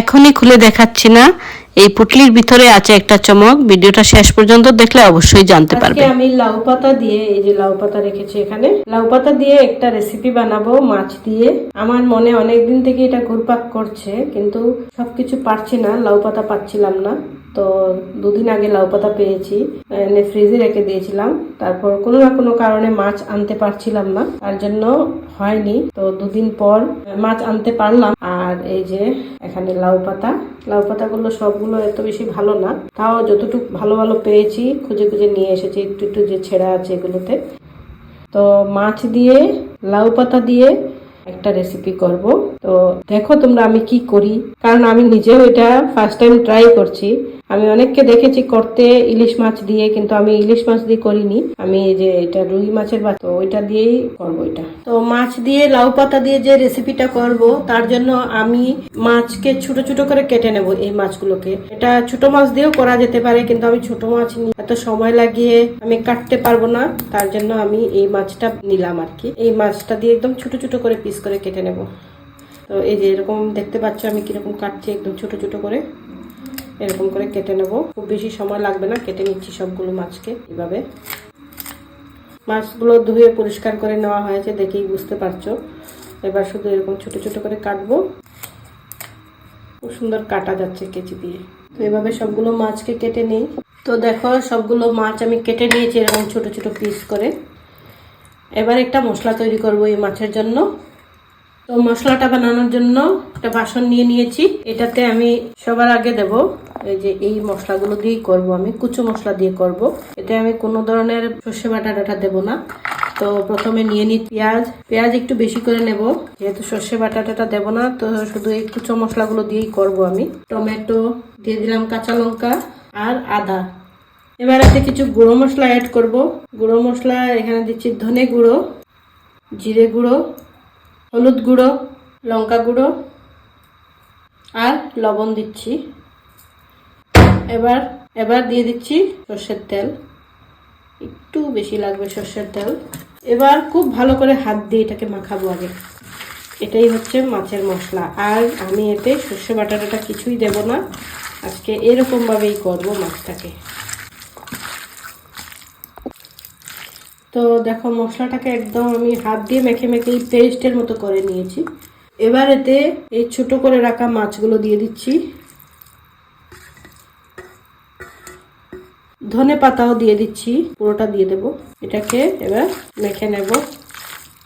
এখনই খুলে দেখাচ্ছি না, এই পুটলির ভিতরে আছে একটা চমক। ভিডিওটা শেষ পর্যন্ত দেখলে অবশ্যই জানতে পারবে। আজকে আমি লাউ পাতা দিয়ে, এই যে লাউ পাতা রেখেছি এখানে, লাউ পাতা দিয়ে একটা রেসিপি বানাবো মাছ দিয়ে। আমার মনে অনেক দিন থেকে এটা ঘুরপাক করছে, কিন্তু সবকিছু পারছি না, লাউ পাতা পাচ্ছিলাম না। তো দুদিন আগে লাউ পাতা পেয়েছি, এনে ফ্রিজে রেখে দিয়েছিলাম। তারপর কোনো না কোনো কারণে মাছ আনতে পারছিলাম না, তার জন্য হয়নি। তো দুদিন পর মাছ আনতে পারলাম। আর এই যে এখানে লাউ পাতাগুলো সবগুলো এত বেশি ভালো না, তাও যতটুকু ভালো ভালো পেয়েছি খুঁজে খুঁজে নিয়ে এসেছি, একটু একটু যে ছেঁড়া আছে এগুলোতে। তো মাছ দিয়ে লাউ পাতা দিয়ে একটা রেসিপি করব। তো দেখো তোমরা আমি কি করি, কারণ আমি নিজেও এটা ফার্স্ট টাইম ট্রাই করছি। আমি অনেককে দেখেছি করতে ইলিশ মাছ দিয়ে, কিন্তু আমি ইলিশ মাছ দিয়ে করিনি। আমি এই যে এটা রুই মাছের বাচ্চা, তো ওইটা দিয়েই করবো এটা। তো মাছ দিয়ে লাউ পাতা দিয়ে যে রেসিপিটা করব, তার জন্য আমি মাছকে ছোট ছোট করে কেটে নেব। এই মাছগুলোকে, এটা ছোট মাছ দিয়েও করা যেতে পারে, কিন্তু আমি ছোট মাছ নিয়ে এত সময় লাগিয়ে আমি কাটতে পারবো না, তার জন্য আমি এই মাছটা নিলাম আর কি। এই মাছটা দিয়ে একদম ছোট ছোট করে পিস করে কেটে নেব। তো এই যে এরকম দেখতে পাচ্ছ আমি কিরকম কাটছি, একদম ছোট ছোট করে এরকম করে কেটে নেব। খুব বেশি সময় লাগবে না, কেটে নিচ্ছি সবগুলো মাছকে এভাবে। মাছগুলো ধুয়ে পরিষ্কার করে নেওয়া হয়েছে, দেখেই বুঝতে পারছো। এবার শুধু এরকম ছোট ছোট করে কাটবো। খুব সুন্দর কাটা যাচ্ছে কেচি দিয়ে। তো এভাবে সবগুলো মাছকে কেটে নিই। তো দেখো সবগুলো মাছ আমি কেটে নিয়েছি এরকম ছোট ছোট পিস করে। এবার একটা মশলা তৈরি করব এই মাছের জন্য। তো মশলাটা বানানোর জন্য একটা বাসন নিয়ে নিয়েছি। এটাতে আমি সবার আগে দেব এই যে এই মশলাগুলো দিয়েই করব, আমি কুচো মশলা দিয়ে করব। এতে আমি কোনো ধরনের সর্ষে বাটা টাটা দেবো না। তো প্রথমে নিয়ে নিই পেঁয়াজ একটু বেশি করে নেব, যেহেতু সর্ষে বাটা টাটা দেবো না। তো শুধু এই কুচো মশলাগুলো দিয়েই করব আমি। টমেটো দিয়ে দিলাম, কাঁচা লঙ্কা আর আদা। এবার এতে কিছু গুঁড়ো মশলা অ্যাড করব। গুঁড়ো মশলা এখানে দিচ্ছি ধনে গুঁড়ো, জিরে গুঁড়ো, হলুদ গুঁড়ো, লঙ্কা গুঁড়ো আর লবণ দিচ্ছি। এবার দিয়ে দিচ্ছি সর্ষের তেল, একটু বেশি লাগবে সর্ষের তেল। এবার খুব ভালো করে হাত দিয়ে এটাকে মাখাবো আগে। এটাই হচ্ছে মাছের মশলা। আর আমি এতে সর্ষে বাটাটা কিছুই দেব না, আজকে এরকম ভাবেই করবো মাছটাকে। তো দেখো মশলাটাকে একদম আমি হাত দিয়ে মেখে মেখে পেস্টের মতো করে নিয়েছি। এবার এতে এই ছোট করে রাখা মাছগুলো দিয়ে দিচ্ছি। ধনে পাতাও দিয়ে দিচ্ছি, পুরোটা দিয়ে দেব। এটাকে এবার মেখে নেব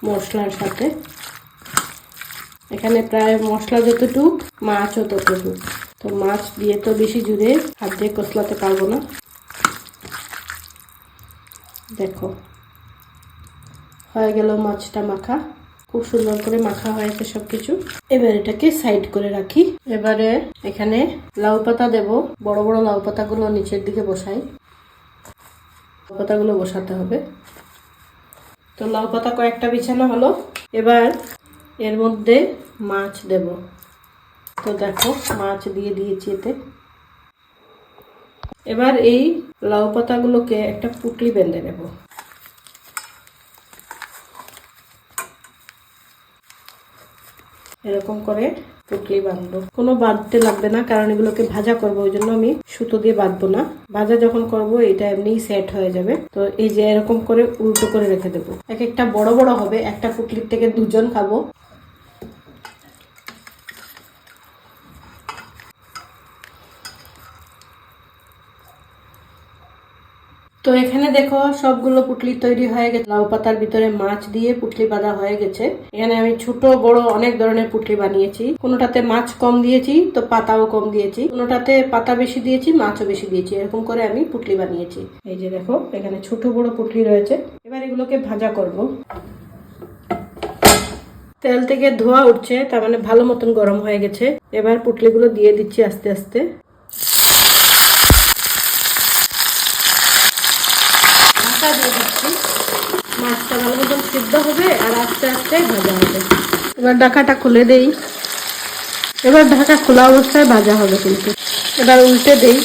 মশলার সাথে। এখানে প্রায় মশলা যতটুক মাছও ততটুক। তো মাছ দিয়ে তো বেশি জুড়ে হাত দিয়ে কষলাতে পারবো না। দেখো হয়ে গেল মাছটা মাখা, খুব সুন্দর করে মাখা হয়েছে সবকিছু। এবার এটাকে সাইড করে রাখি। এবারে এখানে লাউ পাতা দেব। বড় বড় লাউ পাতাগুলো নিচের দিকে বসাই। লাউ পাতাগুলো বসাতে হবে। তো লাউ পাতা কয়েকটা বিছানো হলো। এবার এর মধ্যে মাছ দেব। তো দেখো মাছ দিয়ে দিয়েছি এতে। এবার এই লাউ পাতাগুলোকে একটা পুঁটলি বেঁধে নেব। এরকম করে পুঁটলি বাঁধবো। কোনো বাঁধতে লাগবে না, কারণ এগুলোকে ভাজা করবো, ওই জন্য আমি সুতো দিয়ে বাঁধবো না। ভাজা যখন করব এটা এমনি সেট হয়ে যাবে। তো এই যে এরকম করে উল্টো করে রেখে দেবো। এক একটা বড় বড় হবে, একটা পুঁটলির থেকে দুজন খাবো। তো এখানে দেখো সবগুলো পুটলি তৈরি হয়ে গেছে। লাউ পাতার ভিতরে মাছ দিয়ে পুটলি বাঁধা হয়ে গেছে। এখানে আমি ছোট বড় অনেক ধরনের পুটলি বানিয়েছি। কোনোটাতে মাছ কম দিয়েছি তো পাতাও কম দিয়েছি, কোনোটাতে পাতা বেশি দিয়েছি মাছও বেশি দিয়েছি। এরকম করে আমি পুটলি বানিয়েছি। এই যে দেখো এখানে ছোট বড় পুটলি রয়েছে। এবার এগুলোকে ভাজা করব। তেল থেকে ধোঁয়া উঠছে, তার মানে ভালো মতন গরম হয়ে গেছে। এবার পুটলিগুলো দিয়ে দিচ্ছি আস্তে আস্তে। দিয়ে দিচ্ছি, মাছটা ভালো মতন সিদ্ধ হবে আর আস্তে আস্তে ভাজা হবে। এবার ঢাকাটা খুলে দেই। এবার ঢাকা খোলা অবস্থায় ভাজা হবে কিন্তু। এবার উল্টে দেই।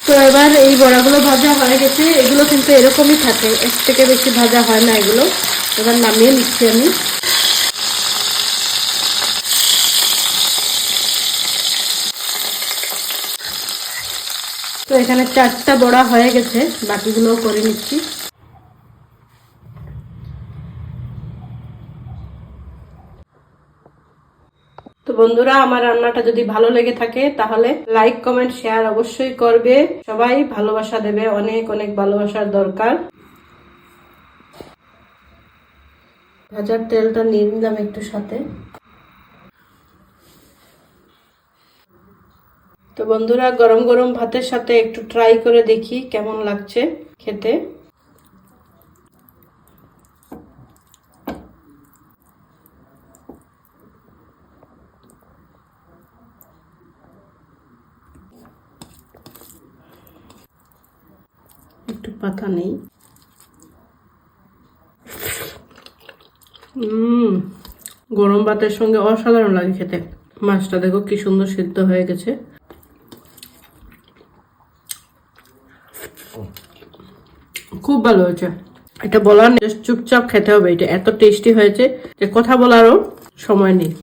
তো এবার এই বড়াগুলো ভাজা হয়ে গেছে, এগুলো কিন্তু এরকমই থাকে, এর থেকে বেশি ভাজা হয় না এগুলো। এবার নামিয়ে নিচ্ছি আমি। তো এখানে 4টা বড়া হয়ে গেছে, বাকিগুলো করে নিচ্ছি। তো বন্ধুরা, আমার রান্নাটা যদি ভালো লেগে থাকে তাহলে লাইক কমেন্ট শেয়ার অবশ্যই করবে। সবাই ভালোবাসা দেবে, অনেক অনেক ভালোবাসার দরকার। ভাজার তেলটা নিয়ে নিলাম একটু সাথে। তো বন্ধুরা, গরম গরম ভাতের সাথে একটু ট্রাই করে দেখি কেমন লাগছে খেতে। একটু পাতা নেই। গরম ভাতের সঙ্গে অসাধারণ লাগে খেতে। মাছটা দেখো কি সুন্দর সিদ্ধ হয়ে গেছে। খুব ভালো হয়েছে। এটা বলার নেই, চুপচাপ খেতে হবে। এটা এত টেস্টি হয়েছে যে কথা বলারও সময় নেই।